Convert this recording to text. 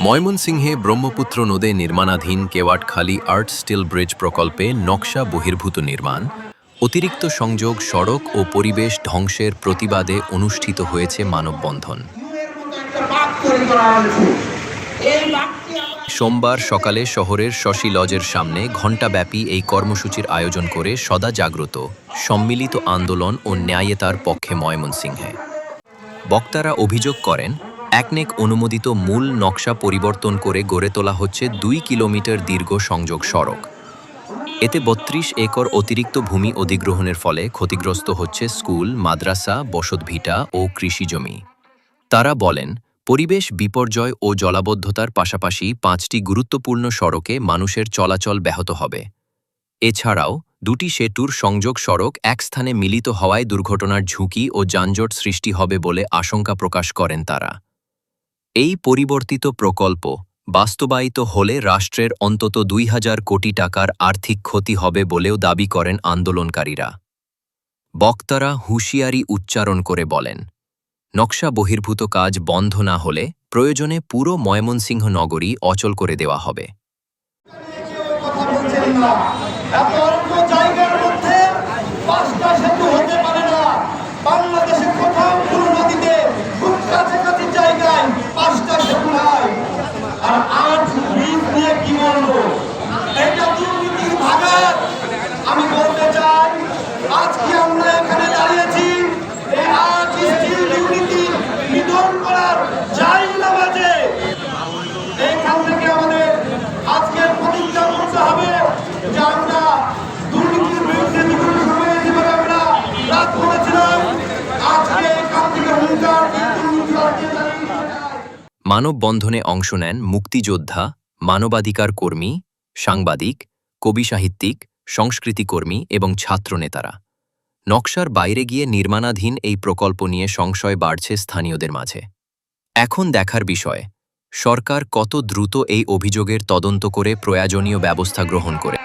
ময়মনসিংহে ব্রহ্মপুত্র নদে নির্মাণাধীন কেওয়াটখালী আর্ট স্টিল ব্রিজ প্রকল্পে নকশা বহির্ভূত নির্মাণ, অতিরিক্ত সংযোগ, সড়ক ও পরিবেশ ধ্বংসের প্রতিবাদে অনুষ্ঠিত হয়েছে মানববন্ধন। সোমবার সকালে শহরের শশী লজের সামনে ঘণ্টাব্যাপী এই কর্মসূচির আয়োজন করে সদা জাগ্রত সম্মিলিত আন্দোলন ও ন্যায়তার পক্ষে ময়মনসিংহে। বক্তারা অভিযোগ করেন, একনেক অনুমোদিত মূল নকশা পরিবর্তন করে গড়ে তোলা হচ্ছে 2 কিলোমিটার দীর্ঘ সংযোগ সড়ক। এতে 32 একর অতিরিক্ত ভূমি অধিগ্রহণের ফলে ক্ষতিগ্রস্ত হচ্ছে স্কুল, মাদ্রাসা, বসতভিটা ও কৃষি জমি। তারা বলেন, পরিবেশ বিপর্যয় ও জলাবদ্ধতার পাশাপাশি 5টি গুরুত্বপূর্ণ সড়কে মানুষের চলাচল ব্যাহত হবে। এছাড়াও 2টি সেতুর সংযোগ সড়ক এক স্থানে মিলিত হওয়ায় দুর্ঘটনার ঝুঁকি ও যানজট সৃষ্টি হবে বলে আশঙ্কা প্রকাশ করেন তারা। এই পরিবর্তিত প্রকল্প বাস্তবায়িত হলে রাষ্ট্রের অন্তত 2000 কোটি টাকার আর্থিক ক্ষতি হবে বলেও দাবি করেন আন্দোলনকারীরা। বক্তারা হুঁশিয়ারি উচ্চারণ করে বলেন, নকশা বহির্ভূত কাজ বন্ধ না হলে প্রয়োজনে পুরো ময়মনসিংহ নগরী অচল করে দেওয়া হবে। আমি বলতে চাই, আজকে আমরা এখানে দাঁড়িয়েছি নিধন করার জায়গা বাজে। এইখান থেকে আমাদের আজকের প্রতিজ্ঞা করতে হবে যে আমরা দুর্নীতির বিরুদ্ধে যেভাবে আমরা রাত করেছিলাম, আজকে এখান থেকে মানববন্ধনে অংশ নেন মুক্তিযোদ্ধা, মানবাধিকার কর্মী, সাংবাদিক, কবি সাহিত্যিক, সংস্কৃতিকর্মী এবং ছাত্রনেতারা। নকশার বাইরে গিয়ে নির্মাণাধীন এই প্রকল্প নিয়ে সংশয় বাড়ছে স্থানীয়দের মাঝে। এখন দেখার বিষয়, সরকার কত দ্রুত এই অভিযোগের তদন্ত করে প্রয়োজনীয় ব্যবস্থা গ্রহণ করে।